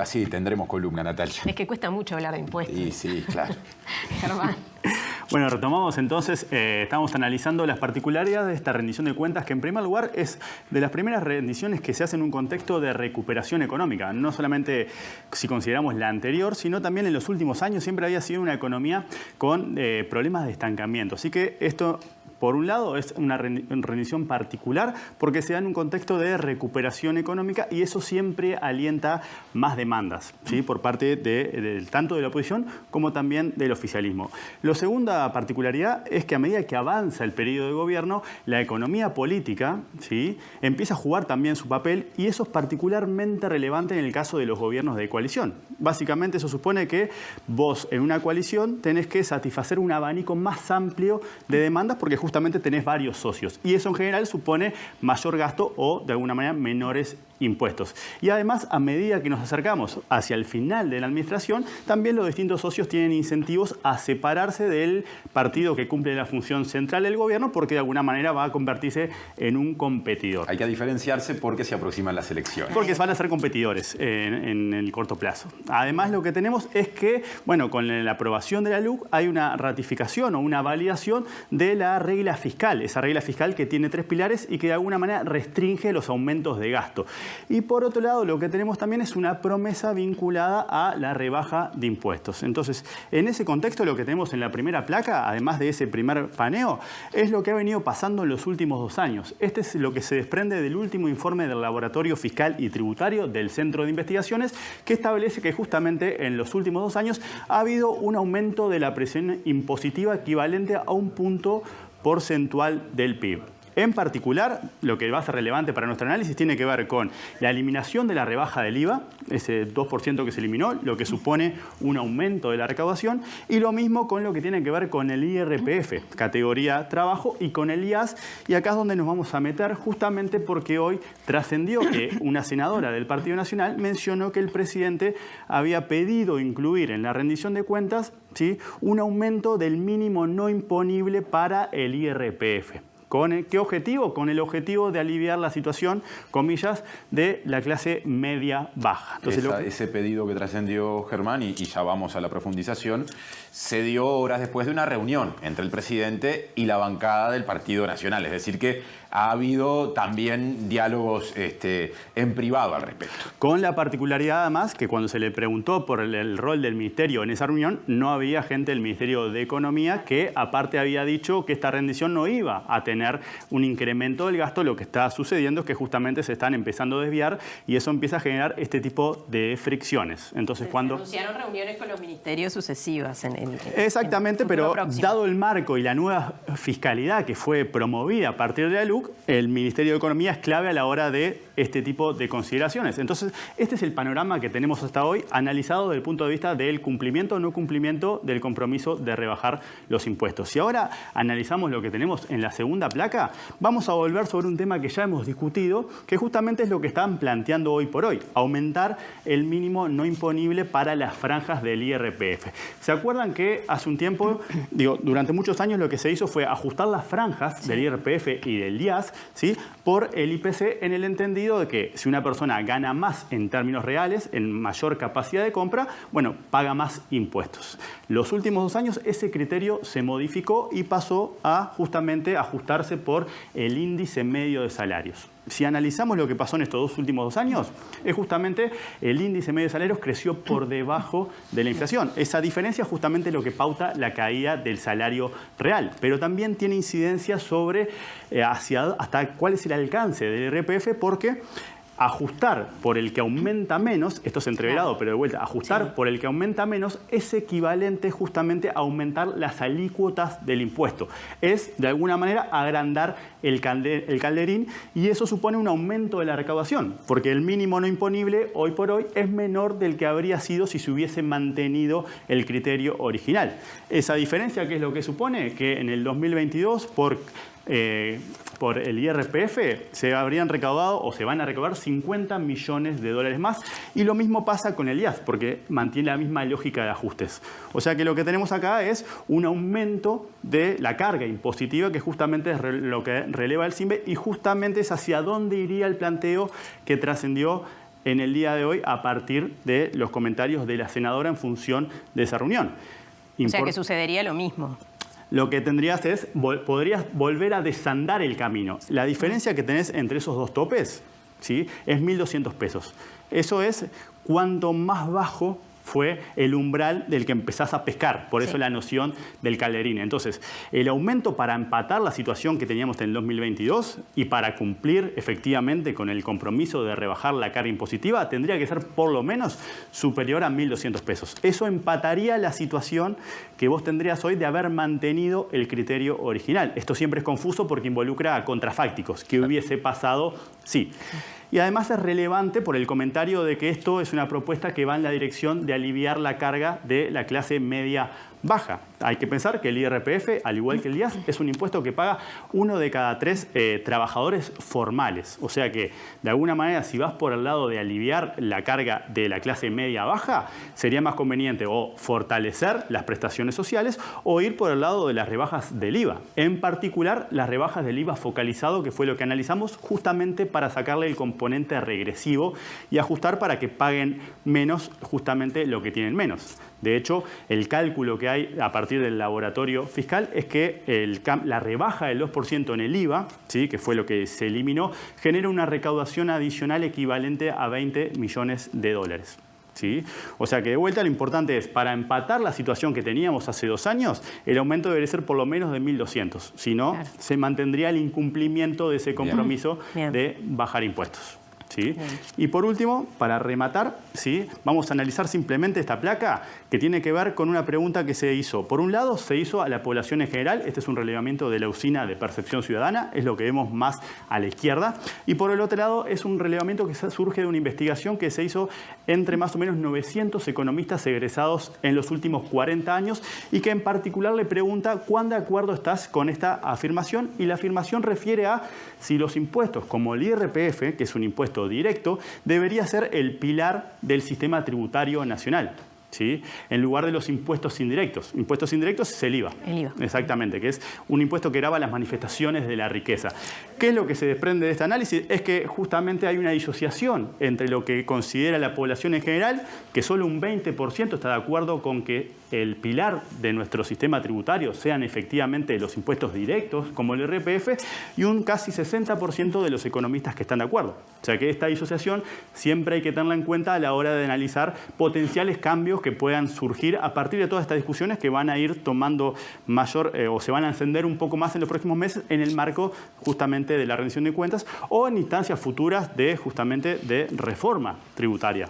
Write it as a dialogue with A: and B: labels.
A: Sí, tendremos columna, Natalia.
B: Es que cuesta mucho hablar de impuestos.
A: Sí, sí, claro.
B: Germán.
C: Bueno, retomamos entonces, estamos analizando las particularidades de esta rendición de cuentas, que en primer lugar es de las primeras rendiciones que se hacen en un contexto de recuperación económica. No solamente si consideramos la anterior, sino también en los últimos años siempre había sido una economía con problemas de estancamiento. Así que esto, por un lado, es una rendición particular porque se da en un contexto de recuperación económica y eso siempre alienta más demandas, ¿sí? Por parte tanto de la oposición como también del oficialismo. La segunda particularidad es que a medida que avanza el periodo de gobierno, la economía política, ¿sí?, empieza a jugar también su papel y eso es particularmente relevante en el caso de los gobiernos de coalición. Básicamente eso supone que vos en una coalición tenés que satisfacer un abanico más amplio de demandas porque justamente tenés varios socios y eso en general supone mayor gasto o de alguna manera menores impuestos. Y además, a medida que nos acercamos hacia el final de la administración, también los distintos socios tienen incentivos a separarse del partido que cumple la función central del gobierno porque de alguna manera va a convertirse en un competidor.
A: Hay que diferenciarse porque se aproximan las elecciones.
C: Porque van a ser competidores en el corto plazo. Además, lo que tenemos es que, bueno, con la aprobación de la LUC hay una ratificación o una validación de la regla fiscal. Esa regla fiscal que tiene 3 pilares y que de alguna manera restringe los aumentos de gasto. Y por otro lado, lo que tenemos también es una promesa vinculada a la rebaja de impuestos. Entonces, en ese contexto, lo que tenemos en la primera placa, además de ese primer paneo, es lo que ha venido pasando en los últimos 2 años. Este es lo que se desprende del último informe del Laboratorio Fiscal y Tributario del Centro de Investigaciones, que establece que justamente en los últimos 2 años ha habido un aumento de la presión impositiva equivalente a un punto porcentual del PIB. En particular, lo que va a ser relevante para nuestro análisis tiene que ver con la eliminación de la rebaja del IVA, ese 2% que se eliminó, lo que supone un aumento de la recaudación, y lo mismo con lo que tiene que ver con el IRPF, categoría trabajo, y con el IAS, y acá es donde nos vamos a meter justamente porque hoy trascendió que una senadora del Partido Nacional mencionó que el presidente había pedido incluir en la rendición de cuentas, ¿sí?, un aumento del mínimo no imponible para el IRPF. ¿Con qué objetivo? Con el objetivo de aliviar la situación, comillas, de la clase media-baja.
A: Ese pedido que trascendió, Germán, y ya vamos a la profundización, se dio horas después de una reunión entre el presidente y la bancada del Partido Nacional. Es decir, que ha habido también diálogos en privado al respecto. Con la particularidad, además, que cuando se le preguntó por el rol del Ministerio en esa reunión, no había gente del Ministerio de Economía que, aparte, había dicho que esta rendición no iba a tener un incremento del gasto. Lo que está sucediendo es que justamente se están empezando a desviar y eso empieza a generar este tipo de fricciones. Entonces,
B: se anunciaron reuniones con los ministerios sucesivas.
C: Exactamente, pero dado el marco y la nueva fiscalidad que fue promovida a partir de la LUC, el Ministerio de Economía es clave a la hora de este tipo de consideraciones. Entonces, este es el panorama que tenemos hasta hoy, analizado desde el punto de vista del cumplimiento o no cumplimiento del compromiso de rebajar los impuestos. Si ahora analizamos lo que tenemos en la segunda placa, vamos a volver sobre un tema que ya hemos discutido, que justamente es lo que están planteando hoy por hoy, aumentar el mínimo no imponible para las franjas del IRPF. ¿Se acuerdan que hace un tiempo, durante muchos años lo que se hizo fue ajustar las franjas del IRPF y del IAS, ¿sí?, por el IPC, en el entendido de que si una persona gana más en términos reales, en mayor capacidad de compra, bueno, paga más impuestos. Los últimos 2 años ese criterio se modificó y pasó a justamente ajustarse por el índice medio de salarios. Si analizamos lo que pasó en estos 2 últimos 2 años, es justamente el índice medio de salarios creció por debajo de la inflación. Esa diferencia es justamente lo que pauta la caída del salario real, pero también tiene incidencia sobre hasta cuál es el alcance del IRPF, porque ajustar por el que aumenta menos, esto es entreverado, pero de vuelta, ajustar por el que aumenta menos es equivalente justamente a aumentar las alícuotas del impuesto. Es, de alguna manera, agrandar el calderín y eso supone un aumento de la recaudación, porque el mínimo no imponible hoy por hoy es menor del que habría sido si se hubiese mantenido el criterio original. Esa diferencia, ¿qué es lo que supone? Que en el 2022, por el IRPF se habrían recaudado o se van a recaudar 50 millones de dólares más. Y lo mismo pasa con el IAS, porque mantiene la misma lógica de ajustes. O sea que lo que tenemos acá es un aumento de la carga impositiva, que justamente es lo que releva el CIMBE, y justamente es hacia dónde iría el planteo que trascendió en el día de hoy a partir de los comentarios de la senadora en función de esa reunión.
B: O sea que sucedería lo mismo.
C: Lo que tendrías es, podrías volver a desandar el camino. La diferencia que tenés entre esos dos topes, ¿sí?, es 1.200 pesos. Eso es cuanto más bajo fue el umbral del que empezás a pescar. Por eso la noción del calderín. Entonces, el aumento para empatar la situación que teníamos en el 2022 y para cumplir efectivamente con el compromiso de rebajar la carga impositiva tendría que ser por lo menos superior a 1.200 pesos. Eso empataría la situación que vos tendrías hoy de haber mantenido el criterio original. Esto siempre es confuso porque involucra a contrafácticos. ¿Qué hubiese pasado? Sí. Y además es relevante por el comentario de que esto es una propuesta que va en la dirección de aliviar la carga de la clase media baja. Hay que pensar que el IRPF, al igual que el IAS, es un impuesto que paga 1 de cada 3 trabajadores formales. O sea que, de alguna manera, si vas por el lado de aliviar la carga de la clase media baja, sería más conveniente o fortalecer las prestaciones sociales o ir por el lado de las rebajas del IVA. En particular, las rebajas del IVA focalizado, que fue lo que analizamos justamente para sacarle el componente regresivo y ajustar para que paguen menos justamente lo que tienen menos. De hecho, el cálculo que hay a partir del laboratorio fiscal es que la rebaja del 2% en el IVA, ¿sí?, que fue lo que se eliminó, genera una recaudación adicional equivalente a 20 millones de dólares. ¿Sí? O sea que de vuelta lo importante es, para empatar la situación que teníamos hace 2 años, el aumento debería ser por lo menos de 1.200. Si no, se mantendría el incumplimiento de ese compromiso de bajar impuestos. ¿Sí? Y por último, para rematar, ¿sí?, vamos a analizar simplemente esta placa que tiene que ver con una pregunta que se hizo. Por un lado, se hizo a la población en general. Este es un relevamiento de la Usina de Percepción Ciudadana, es lo que vemos más a la izquierda. Y por el otro lado, es un relevamiento que surge de una investigación que se hizo entre más o menos 900 economistas egresados en los últimos 40 años y que en particular le pregunta cuán de acuerdo estás con esta afirmación. Y la afirmación refiere a si los impuestos, como el IRPF, que es un impuesto directo, debería ser el pilar del sistema tributario nacional, ¿sí?, en lugar de los impuestos indirectos. Impuestos indirectos es el IVA.
B: El IVA.
C: Exactamente, que es un impuesto que grava las manifestaciones de la riqueza. ¿Qué es lo que se desprende de este análisis? Es que justamente hay una disociación entre lo que considera la población en general, que solo un 20% está de acuerdo con que el pilar de nuestro sistema tributario sean efectivamente los impuestos directos, como el IRPF, y un casi 60% de los economistas que están de acuerdo. O sea que esta disociación siempre hay que tenerla en cuenta a la hora de analizar potenciales cambios que puedan surgir a partir de todas estas discusiones que van a ir tomando mayor o se van a encender un poco más en los próximos meses en el marco justamente de la rendición de cuentas o en instancias futuras de justamente de reforma tributaria.